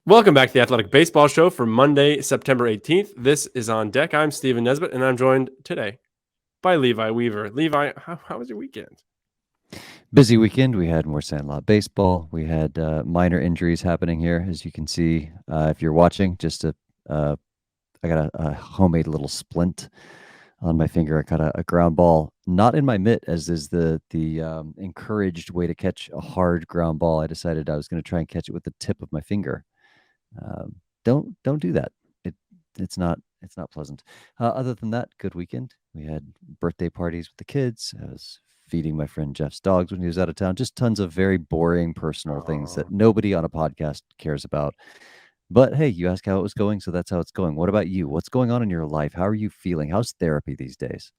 Welcome back to the Athletic Baseball Show for Monday, September 18th. This is On Deck. I'm Stephen Nesbitt, and I'm joined today by Levi Weaver. Levi, how was your weekend? Busy weekend. We had more Sandlot baseball. We had minor injuries happening here, as you can see. If you're watching, I got a homemade little splint on my finger. I caught a ground ball, not in my mitt, as is the encouraged way to catch a hard ground ball. I decided I was going to try and catch it with the tip of my finger. Um, don't do that. It it's not pleasant. Other than that, good weekend. We had birthday parties with the kids. I was feeding my friend Jeff's dogs when he was out of town. Just tons of very boring personal things that nobody on a podcast cares about. But hey, you ask how it was going, so that's how it's going. What about you? What's going on in your life? How are you feeling? How's therapy these days?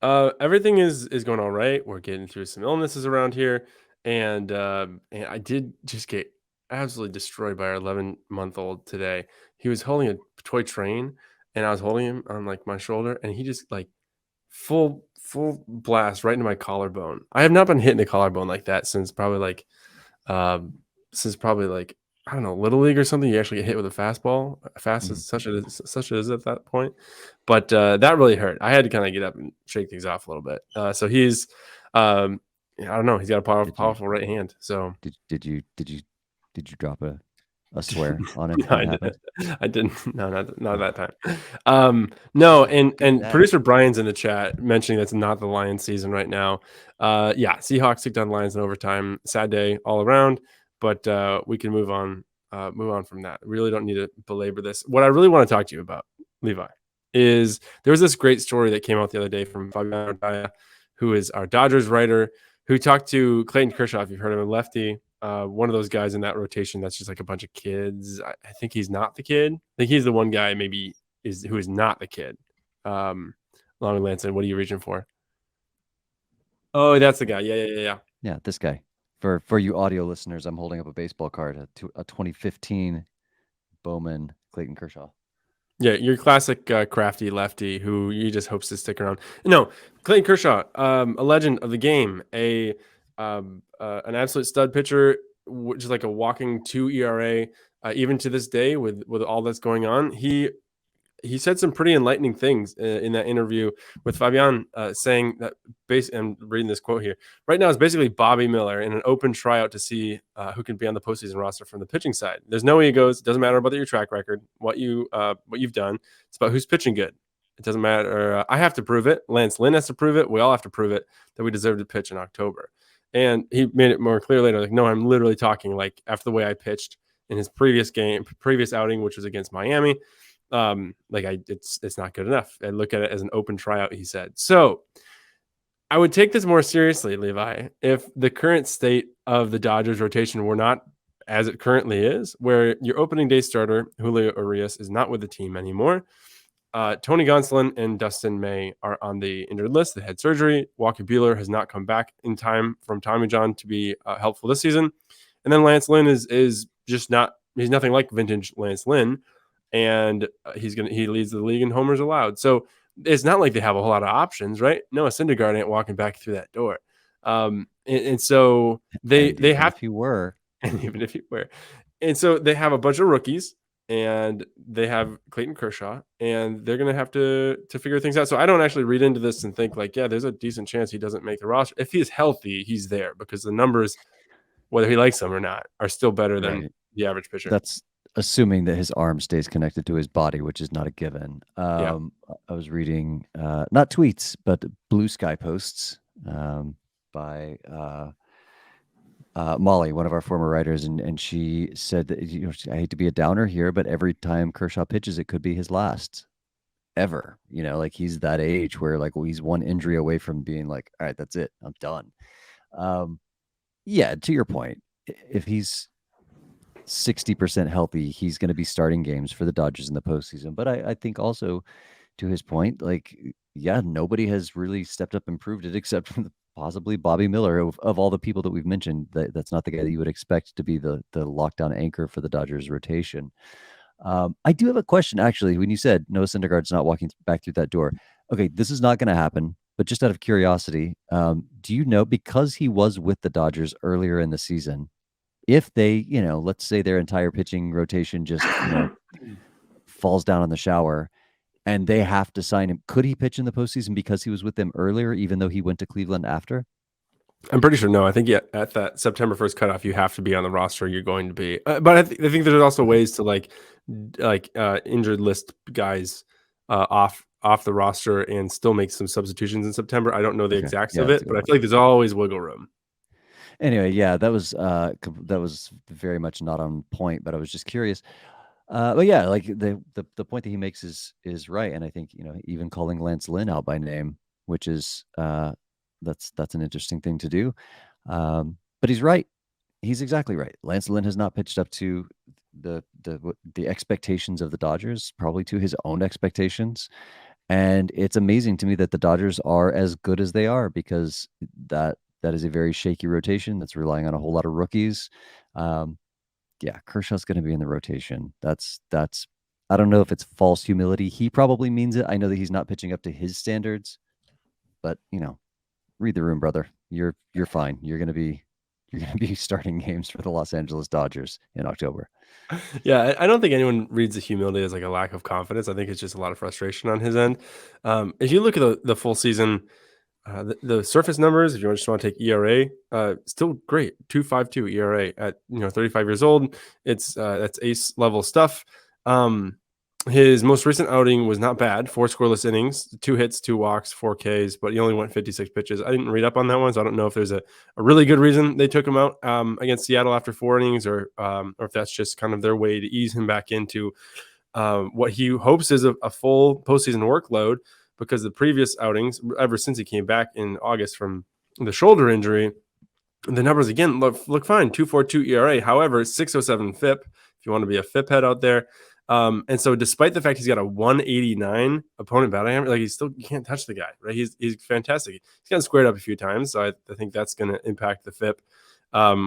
Everything is going all right. We're getting through some illnesses around here, and I did just get absolutely destroyed by our 11-month-old today. He was holding a toy train, and I was holding him on like my shoulder, and he just like full blast right into my collarbone. I have not been hitting the collarbone like that um, since probably like I don't know, little league or something. You actually get hit with a fastball, fast Mhm. as such as at that point. But that really hurt. I had to kind of get up and shake things off a little bit. So he's, I don't know, he's got a Did you powerful right hand. So did you drop a swear on him no, when it happened? I didn't. No, not that time. No, Do and that. producer Brian's in the chat mentioning that's not the Lions season right now. Yeah, Seahawks took down Lions in overtime. Sad day all around, but we can move on. Move on from that. Really don't need to belabor this. What I really want to talk to you about, Levi, is there was this great story that came out the other day from Fabian, who is our Dodgers writer, who talked to Clayton Kershaw. If you've heard of him, lefty, one of those guys in that rotation that's just like a bunch of kids. I think he's not the kid. I think he's the one guy maybe who is not the kid. Um, Long Lanson, what are you reaching for? Oh, that's the guy. Yeah. Yeah, this guy. For you audio listeners, I'm holding up a baseball card, a 2015 Bowman Clayton Kershaw. Yeah, your classic crafty lefty who you just hopes to stick around. No, Clayton Kershaw, a legend of the game, an absolute stud pitcher, which is like a walking 2 ERA. Even to this day, with all that's going on, he said some pretty enlightening things in that interview with Fabian, saying that I'm reading this quote here. Right now is basically Bobby Miller in an open tryout to see who can be on the postseason roster from the pitching side. There's no egos. It doesn't matter about your track record, what you've done. It's about who's pitching good. It doesn't matter. I have to prove it. Lance Lynn has to prove it. We all have to prove it that we deserve to pitch in October. And he made it more clear later. Like, no, I'm literally talking like after the way I pitched in his previous outing, which was against Miami. It's not good enough. I look at it as an open tryout, he said. So I would take this more seriously, Levi, if the current state of the Dodgers rotation were not as it currently is, where your opening day starter, Julio Urias, is not with the team anymore. Tony Gonsolin and Dustin May are on the injured list. They had surgery. Walker Buehler has not come back in time from Tommy John to be helpful this season. And then Lance Lynn is just not. He's nothing like vintage Lance Lynn, and he leads the league in homers allowed. So it's not like they have a whole lot of options, right? Noah Syndergaard ain't walking back through that door. And so they And they even have, if you were, and even if you were, and so they have a bunch of rookies, and they have Clayton Kershaw, and they're gonna have to figure things out. So I don't actually read into this and think like, yeah, there's a decent chance he doesn't make the roster. If he's healthy, he's there because the numbers, whether he likes them or not, are still better than right. the average pitcher. That's assuming that his arm stays connected to his body, which is not a given. Yeah. I was reading not tweets, but blue sky posts by Molly, one of our former writers, and she said that I hate to be a downer here, but every time Kershaw pitches, it could be his last ever. Like he's that age where he's one injury away from being like, all right, that's it, I'm done. Um, yeah, to your point, if he's 60% healthy, he's going to be starting games for the Dodgers in the postseason. But I think also, to his point, yeah, nobody has really stepped up and proved it except possibly Bobby Miller. Of all the people that we've mentioned, that's not the guy that you would expect to be the lockdown anchor for the Dodgers rotation. I do have a question, actually. When you said Noah Syndergaard's not walking back through that door, okay, this is not going to happen. But just out of curiosity, do you know, because he was with the Dodgers earlier in the season, if they, let's say their entire pitching rotation just, falls down in the shower and they have to sign him, could he pitch in the postseason because he was with them earlier, even though he went to Cleveland after? I'm pretty sure no. I think at that September 1st cutoff, you have to be on the roster. You're going to be, but I think there's also ways to injured list guys off the roster and still make some substitutions in September. I don't know the Okay. exacts Yeah, of that's it, a good but I point. feel like there's always wiggle room. Anyway, yeah, that was very much not on point, but I was just curious. But yeah, like the point that he makes is right, and I think even calling Lance Lynn out by name, which is that's an interesting thing to do. But he's right. He's exactly right. Lance Lynn has not pitched up to the expectations of the Dodgers, probably to his own expectations. And it's amazing to me that the Dodgers are as good as they are because that is a very shaky rotation that's relying on a whole lot of rookies. Um, yeah, Kershaw's going to be in the rotation. That's I don't know if it's false humility. He probably means it. I know that he's not pitching up to his standards, but read the room, brother. You're fine. You're going to be starting games for the Los Angeles Dodgers in October. Yeah, I don't think anyone reads the humility as like a lack of confidence. I think it's just a lot of frustration on his end. If you look at the full season, the surface numbers, if you just want to take ERA, still great. 2.52 ERA at 35 years old. That's ace level stuff. His most recent outing was not bad. 4 scoreless innings, 2 hits, 2 walks, 4 Ks, but he only went 56 pitches. I didn't read up on that one, so I don't know if there's a really good reason they took him out against Seattle after 4 innings, or if that's just kind of their way to ease him back into what he hopes is a full postseason workload, because the previous outings, ever since he came back in August from the shoulder injury, the numbers again look fine. 2.42 ERA, however, 6.07 FIP. If you want to be a FIP head out there, and so despite the fact he's got a 189 opponent batting average, like you can't touch the guy, right? He's fantastic. He's gotten squared up a few times, so I think that's going to impact the FIP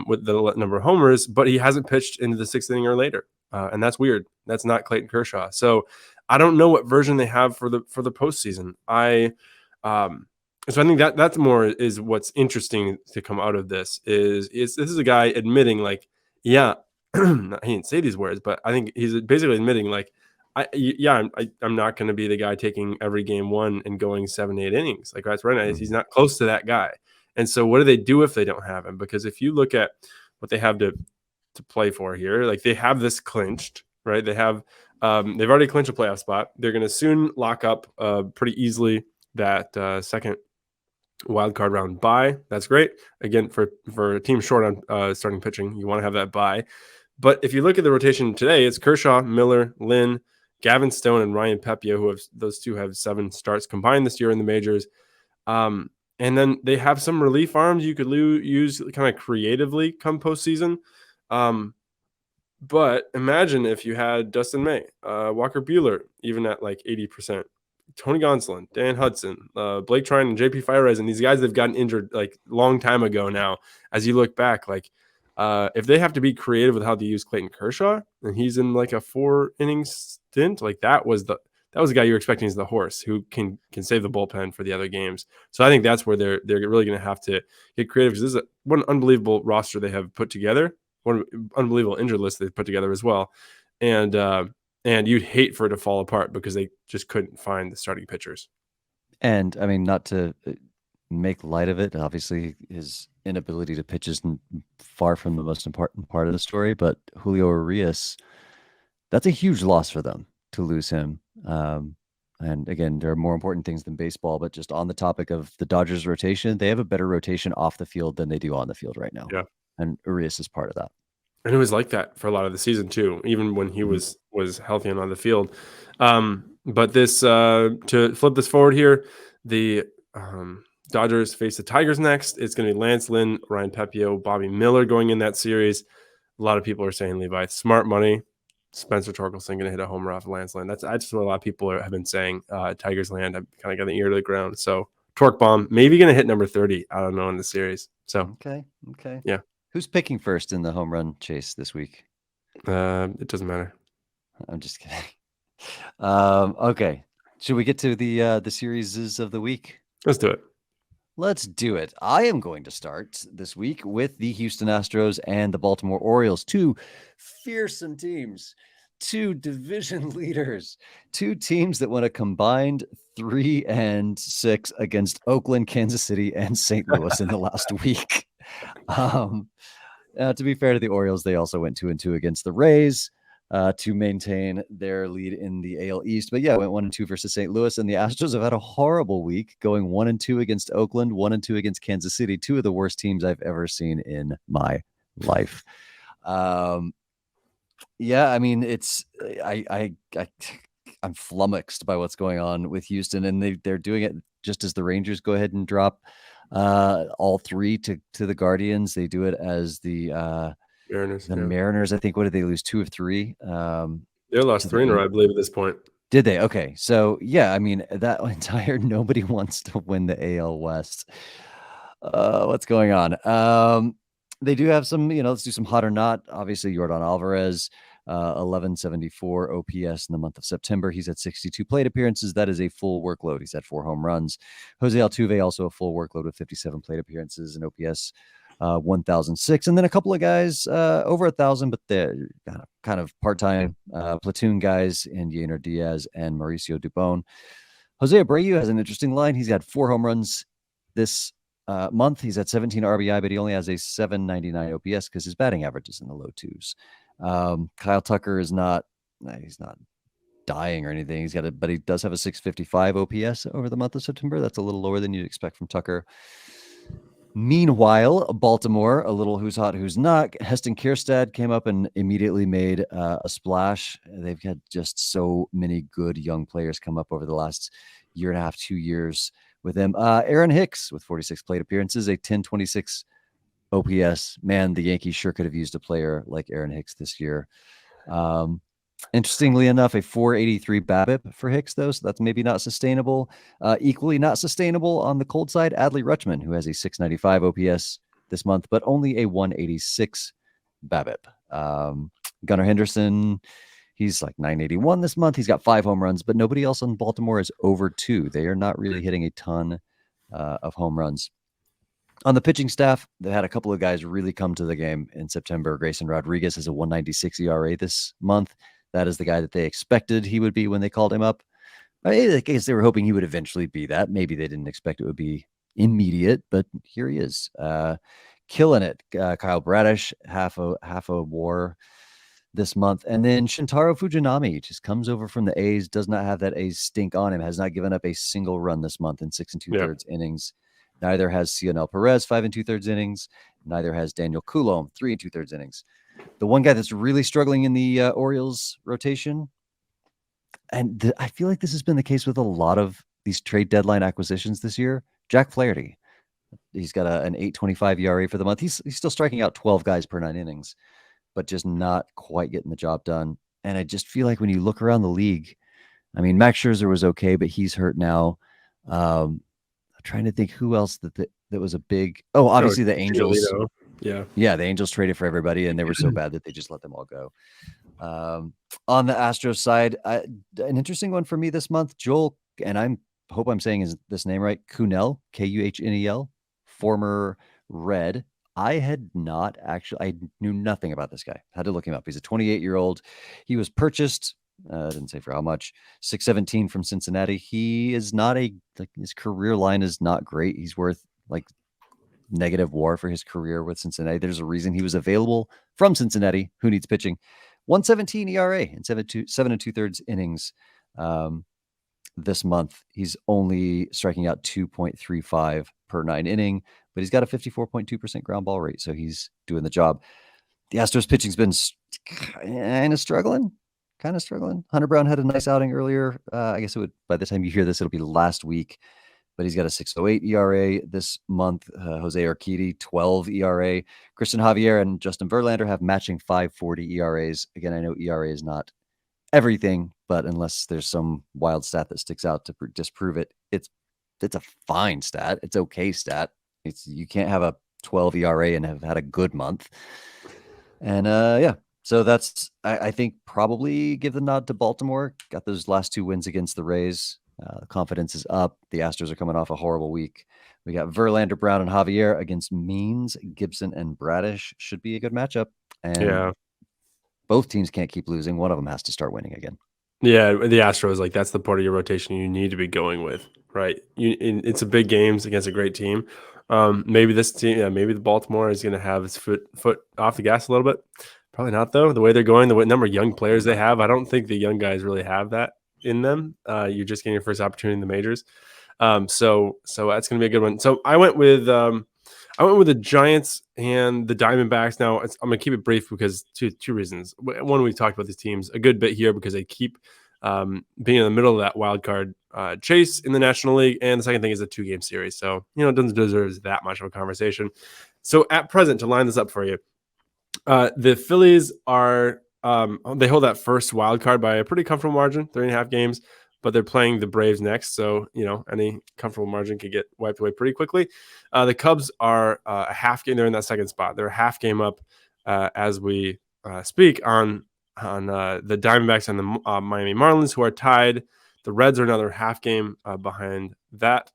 with the number of homers. But he hasn't pitched into the 6th inning or later, and that's weird. That's not Clayton Kershaw. So I don't know what version they have for the postseason. So I think that's more is what's interesting to come out of this is this is a guy admitting, like, yeah, he didn't say these words, but I think he's basically admitting, like, I'm not going to be the guy taking every game 1 and going 7-8 innings. Like, that's right now, he's not close to that guy. And so what do they do if they don't have him? Because if you look at what they have to play for here, like, they have this clinched, right? They've already clinched a playoff spot. They're going to soon lock up pretty easily that second wild card round bye. That's great. Again, for a team short on starting pitching, you want to have that bye. But if you look at the rotation today, it's Kershaw, Miller, Lynn, Gavin Stone, and Ryan Pepia, those two have 7 starts combined this year in the majors. And then they have some relief arms you could use kind of creatively come postseason. But imagine if you had Dustin May, Walker Buehler, even at like 80%, Tony Gonsolin, Dan Hudson, Blake Trine, and JP Fireis, and these guys that have gotten injured like long time ago now. As you look back, like, if they have to be creative with how to use Clayton Kershaw, and he's in like a 4 inning stint, like that was the guy you're expecting as the horse who can save the bullpen for the other games. So I think that's where they're really going to have to get creative, because this is one unbelievable roster they have put together, one unbelievable injured list they've put together as well, and you'd hate for it to fall apart because they just couldn't find the starting pitchers. And I mean, not to make light of it, obviously his inability to pitch is far from the most important part of the story, but Julio Urias, that's a huge loss for them to lose him. And again, there are more important things than baseball, but just on the topic of the Dodgers rotation, they have a better rotation off the field than they do on the field right now. Yeah. And Urias is part of that. And it was like that for a lot of the season too, even when he was healthy and on the field. But this to flip this forward here, the Dodgers face the Tigers next. It's going to be Lance Lynn, Ryan Pepio, Bobby Miller going in that series. A lot of people are saying, Levi, smart money. Spencer Torkelson going to hit a homer off of Lance Lynn. That's what a lot of people have been saying. Tigers land. I've kind of got the ear to the ground. So torque bomb, maybe going to hit number 30. I don't know, in the series. So okay. Yeah. Who's picking first in the home run chase this week? It doesn't matter. I'm just kidding. Okay. Should we get to the series of the week? Let's do it. Let's do it. I am going to start this week with the Houston Astros and the Baltimore Orioles, two fearsome teams, two division leaders, two teams that won a combined 3-6 against Oakland, Kansas City, and St. Louis in the last week. To be fair to the Orioles, they also went 2-2 against the Rays to maintain their lead in the AL East. But yeah, went 1-2 versus St. Louis, and the Astros have had a horrible week, going 1-2 against Oakland, 1-2 against Kansas City, two of the worst teams I've ever seen in my life. Yeah, I mean, I'm flummoxed by what's going on with Houston, and they're doing it just as the Rangers go ahead and drop all three to the Guardians. They do it as the Mariners. I think, what did they lose? 2 of 3. They lost 3 in a row, I believe, at this point. Did they? Okay, so yeah, I mean, that entire nobody wants to win the AL West. What's going on? They do have some, let's do some hot or not. Obviously, Yordan Alvarez, 1174 OPS in the month of September. He's had 62 plate appearances. That is a full workload. He's had 4 home runs. Jose Altuve, also a full workload with 57 plate appearances and OPS 1006. And then a couple of guys over 1,000, but they're kind of part-time platoon guys in Yainer Diaz and Mauricio Dubon. Jose Abreu has an interesting line. He's had 4 home runs this month. He's at 17 RBI, but he only has a 799 OPS because his batting average is in the low 2s. Kyle Tucker is he's not dying or anything. But he does have a 655 OPS over the month of September. That's a little lower than you'd expect from Tucker. Meanwhile, Baltimore, a little who's hot, who's not. Heston Kjerstad came up and immediately made a splash. They've had just so many good young players come up over the last year and a half, 2 years with them. Aaron Hicks with 46 plate appearances, a 1026 OPS. Man, the Yankees sure could have used a player like Aaron Hicks this year. Interestingly enough, a 483 BABIP for Hicks, though, so that's maybe not sustainable. Equally not sustainable on the cold side, Adley Rutschman, who has a 695 OPS this month, but only a 186 BABIP. Gunnar Henderson, he's like 981 this month. He's got 5 home runs, but nobody else in Baltimore is over 2. They are not really hitting a ton of home runs. On the pitching staff, they had a couple of guys really come to the game in September. Grayson Rodriguez has a 196 ERA this month. That is the guy that they expected he would be when they called him up. I guess they were hoping he would eventually be that. Maybe they didn't expect it would be immediate, but here he is, killing it. Kyle Bradish, half a WAR this month, and then Shintaro Fujinami just comes over from the A's. Does not have that A's stink on him. Has not given up a single run this month in 6 2/3 innings. Neither has Cionel Perez, 5 2/3 innings. Neither has Daniel Coulomb, 3 2/3 innings. The one guy that's really struggling in the Orioles rotation, and I feel like this has been the case with a lot of these trade deadline acquisitions this year, Jack Flaherty. He's got an 8.25 ERA for the month. He's still striking out 12 guys per 9 innings, but just not quite getting the job done. And I just feel like when you look around the league, I mean, Max Scherzer was okay, but he's hurt now. I'm trying to think who else that was a big. Oh, obviously the Angels. Yeah, the Angels traded for everybody, and they were so bad that they just let them all go. On the Astros side, an interesting one for me this month, Joel, and I hope I'm saying this name right, Kuhnel, Kuhnel, former Red. I knew nothing about this guy. Had to look him up. He's a 28-year-old. He was purchased. Didn't say for how much. 617 from Cincinnati. He is not his career line is not great. He's worth like negative WAR for his career with Cincinnati. There's a reason he was available from Cincinnati. Who needs pitching? 117 ERA in 7 2/3 innings. This month, he's only striking out 2.35 per 9 inning, but he's got a 54.2% ground ball rate, so he's doing the job. The Astros pitching's been kind of struggling. Hunter Brown had a nice outing earlier. I guess by the time you hear this, it'll be last week, but he's got a 6.08 ERA this month. Jose Urquidy, 12 ERA. Christian Javier and Justin Verlander have matching 5.40 ERAs. Again, I know ERA is not everything, but unless there's some wild stat that sticks out to disprove it, it's a fine stat. It's okay stat. You can't have a 12 ERA and have had a good month. And yeah, so that's I think probably give the nod to Baltimore. Got those last 2 wins against the Rays. Confidence is up. The Astros are coming off a horrible week. We got Verlander, Brown, and Javier against Means, Gibson, and Bradish. Should be a good matchup. And Yeah. both teams can't keep losing. One of them has to start winning again. Yeah, the Astros, like that's the part of your rotation you need to be going with, right? It's a big games against a great team. Maybe this team, yeah, maybe the Baltimore is going to have its foot off the gas a little bit. Probably not though. The way they're going, the number of young players they have, I don't think the young guys really have that in them. You're just getting your first opportunity in the majors, so that's going to be a good one. So I went with the Giants and the Diamondbacks. Now I'm going to keep it brief because two reasons. One, we've talked about these teams a good bit here because they keep being in the middle of that wild card chase in the National League, and the second thing is a 2-game series. So it doesn't deserve that much of a conversation. So at present, to line this up for you, the Phillies are they hold that first wild card by a pretty comfortable margin, 3.5 games, but they're playing the Braves next, so any comfortable margin could get wiped away pretty quickly. The Cubs are a half game; they're in that second spot. They're a half game up as we speak on the Diamondbacks and the Miami Marlins, who are tied. The Reds are another half game behind that.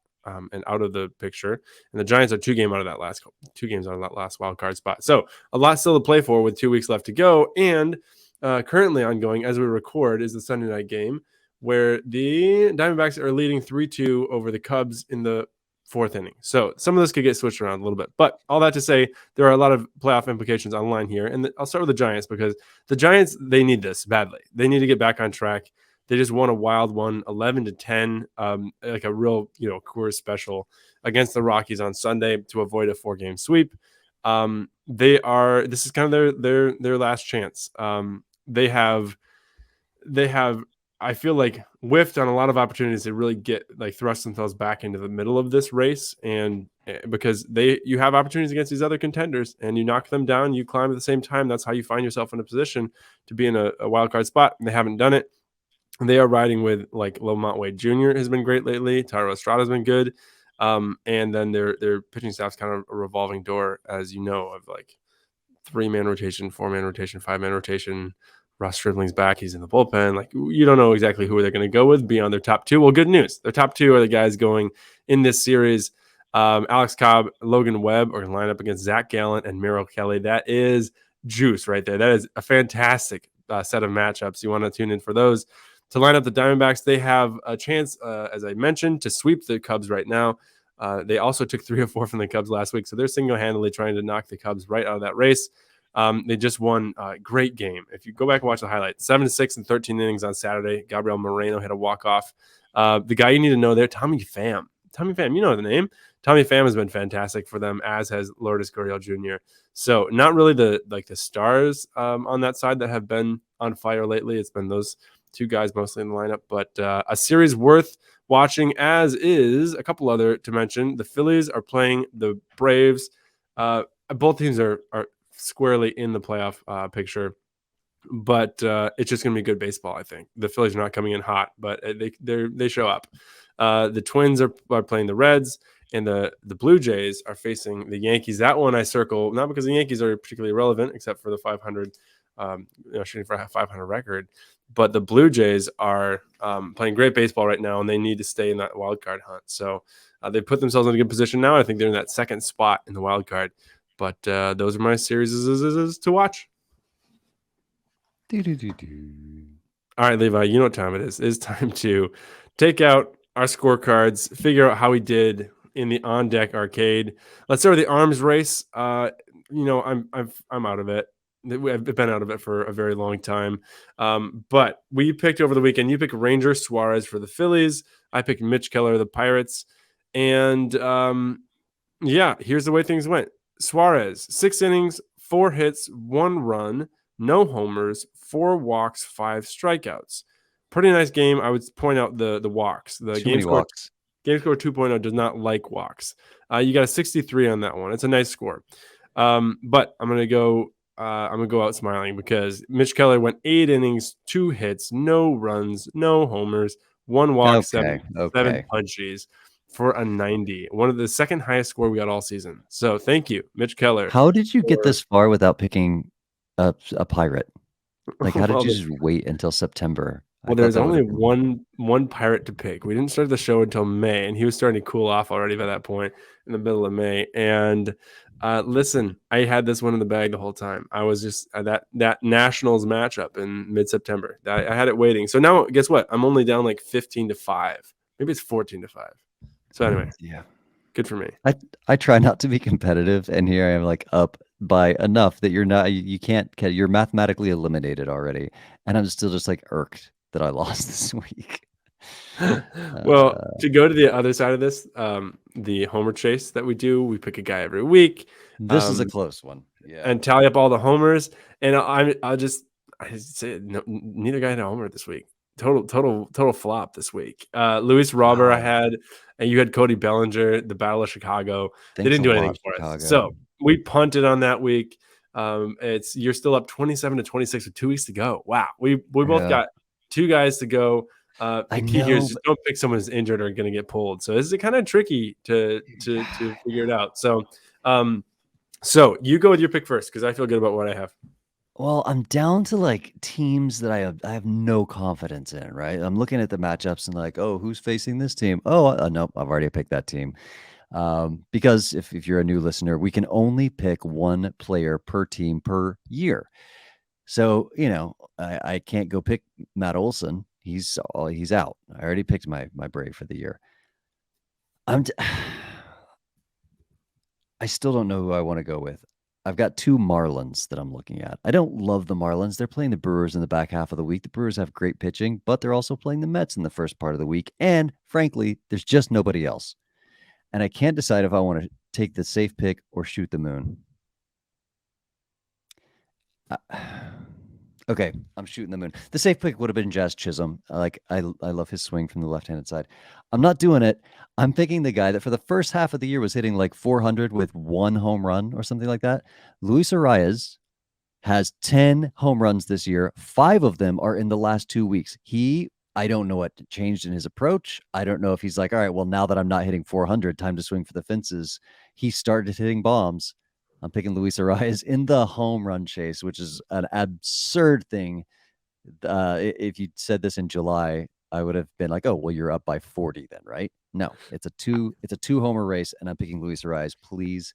And out of the picture, and the Giants are 2 games out of that last wild card spot. So a lot still to play for with 2 weeks left to go. And currently ongoing as we record is the Sunday night game where the Diamondbacks are leading 3-2 over the Cubs in the 4th inning. So some of this could get switched around a little bit, but all that to say, there are a lot of playoff implications on the line here. And I'll start with the Giants because the Giants, they need this badly. They need to get back on track. They just won a wild one, 11-10, like a real, Coors special against the Rockies on Sunday to avoid a 4-game sweep. This is kind of their last chance. They have, I feel like, whiffed on a lot of opportunities to really get thrust themselves back into the middle of this race, and because you have opportunities against these other contenders, and you knock them down, you climb at the same time. That's how you find yourself in a position to be in a wild card spot. And they haven't done it. They are riding with Lamont Wade Jr. has been great lately. Tyro Estrada has been good. And then their pitching staff's kind of a revolving door, as you know, of 3-man rotation, 4-man rotation, 5-man rotation. Ross Stripling's back. He's in the bullpen. You don't know exactly who they're going to go with beyond their top 2. Well, good news. Their top 2 are the guys going in this series. Alex Cobb, Logan Webb are going to line up against Zach Gallen and Merrill Kelly. That is juice right there. That is a fantastic set of matchups. You want to tune in for those. To line up the Diamondbacks, they have a chance, as I mentioned, to sweep the Cubs right now. They also took 3 or 4 from the Cubs last week, so they're single-handedly trying to knock the Cubs right out of that race. They just won a great game. If you go back and watch the highlights, 7-6 in 13 innings on Saturday. Gabriel Moreno hit a walk-off. The guy you need to know there, Tommy Pham. Tommy Pham, you know the name. Tommy Pham has been fantastic for them, as has Lourdes Gurriel Jr. So not really the stars on that side that have been on fire lately. It's been those 2 guys mostly in the lineup, but a series worth watching, as is a couple other to mention. The Phillies are playing the Braves. Both teams are squarely in the playoff picture, but it's just going to be good baseball. I think the Phillies are not coming in hot, but they show up. The Twins are playing the Reds, and the Blue Jays are facing the Yankees. That one I circle, not because the Yankees are particularly relevant, except for the 500, shooting for a 500 record, but the Blue Jays are playing great baseball right now, and they need to stay in that wild card hunt. So they put themselves in a good position now. I think they're in that second spot in the wild card. But those are my series to watch. All right, Levi, you know what time it is. It's time to take out our scorecards, figure out how we did in the on deck arcade. Let's start with the arms race. I'm out of it. I've been out of it for a very long time. But we picked over the weekend. You picked Ranger Suarez for the Phillies. I picked Mitch Keller, the Pirates. And here's the way things went. Suarez, 6 innings, 4 hits, 1 run, no homers, 4 walks, 5 strikeouts. Pretty nice game. I would point out the walks. The game score 2.0 does not like walks. You got a 63 on that one. It's a nice score. But I'm gonna go out smiling because Mitch Keller went 8 innings, 2 hits, no runs, no homers, 1 walk, 7 punchies for a 90. One of the second highest score we got all season. So thank you, Mitch Keller. How did you get this far without picking a Pirate? How did you just wait until September? I Well, thought there's that would only have been. one pirate to pick. We didn't start the show until May, and he was starting to cool off already by that point in the middle of May. And listen, I had this one in the bag the whole time. I was just that Nationals matchup in mid-September. I had it waiting. So now, guess what? I'm only down like 15-5. Maybe it's 14-5. So anyway, Yeah. good for me. I try not to be competitive, and here I am like up by enough that you can't, you're mathematically eliminated already, and I'm still just like irked that I lost this week. Well, to go to the other side of this, the homer chase that we do, we pick a guy every week. This is a close one. Yeah. And tally up all the homers. And I say no, neither guy had a homer this week. Total flop this week. Luis Robert, I had, and you had Cody Bellinger, the Battle of Chicago. They Thanks didn't a do anything lot, for Chicago. us. So we punted on that week. You're still up 27-26 with 2 weeks to go. Wow. We both got two guys to go. The key here is just don't pick someone who's injured or going to get pulled. So this is kind of tricky to figure it out. So you go with your pick first because I feel good about what I have. Well, I'm down to like teams that I have no confidence in, right? I'm looking at the matchups and like, oh, who's facing this team? Oh, nope, I've already picked that team. Because if you're a new listener, we can only pick one player per team per year. So, I can't go pick Matt Olson. He's out. I already picked my Brave for the year. I still don't know who I want to go with. I've got two Marlins that I'm looking at. I don't love the Marlins. They're playing the Brewers in the back half of the week. The Brewers have great pitching, but they're also playing the Mets in the first part of the week. And frankly, there's just nobody else. And I can't decide if I want to take the safe pick or shoot the moon. Okay, I'm shooting the moon. The safe pick would have been Jazz Chisholm. I love his swing from the left-handed side. I'm not doing it. I'm picking the guy that for the first half of the year was hitting like 400 with one home run or something like that. Luis Arias has 10 home runs this year. 5 of them are in the last 2 weeks. I don't know what changed in his approach. I don't know if he's like, all right, well, now that I'm not hitting 400, time to swing for the fences. He started hitting bombs. I'm picking Luis Arias in the home run chase, which is an absurd thing. If you said this in July, I would have been like, oh, well, you're up by 40 then, right? No, it's a two homer race, and I'm picking Luis Arias. Please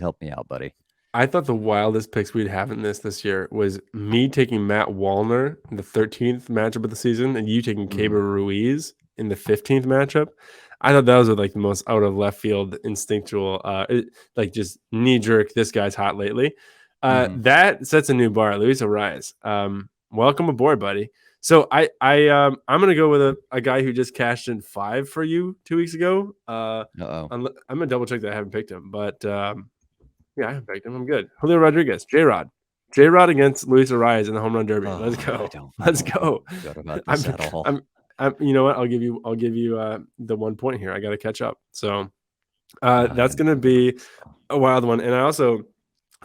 help me out, buddy. I thought the wildest picks we'd have in this year was me taking Matt Wallner in the 13th matchup of the season and you taking Keibert Ruiz in the 15th matchup. I thought that was like the most out of left field instinctual, like just knee jerk. This guy's hot lately. That sets a new bar. Luis Arias, welcome aboard, buddy. So I'm gonna go with a guy who just cashed in 5 for you 2 weeks ago. I'm gonna double check that I haven't picked him, but yeah, I haven't picked him. I'm good. Julio Rodriguez, J-Rod against Luis Arias in the home run derby. Let's go. Let's go. You know what? I'll give you the 1 point here. I got to catch up. So that's going to be a wild one. And I also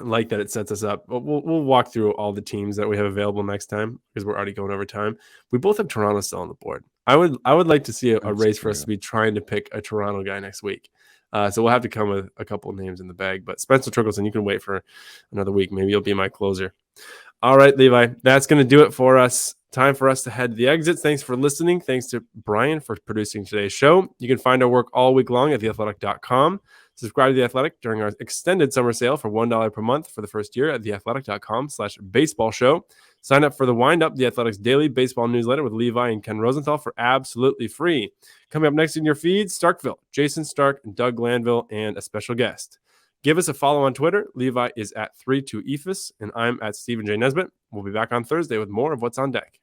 like that it sets us up. We'll walk through all the teams that we have available next time because we're already going over time. We both have Toronto still on the board. I would like to see a race for us to be trying to pick a Toronto guy next week. So we'll have to come with a couple of names in the bag. But Spencer Torkelson, you can wait for another week. Maybe you'll be my closer. All right, Levi, that's going to do it for us. Time for us to head to the exits. Thanks for listening. Thanks to Brian for producing today's show. You can find our work all week long at theathletic.com. Subscribe to The Athletic during our extended summer sale for $1 per month for the first year at theathletic.com/baseball show. Sign up for the Wind Up, The Athletic's daily baseball newsletter with Levi and Ken Rosenthal for absolutely free. Coming up next in your feed, Starkville, Jason Stark, and Doug Glanville, and a special guest. Give us a follow on Twitter. Levi is at 32ephus, and I'm at Stephen J. Nesbitt. We'll be back on Thursday with more of What's on Deck.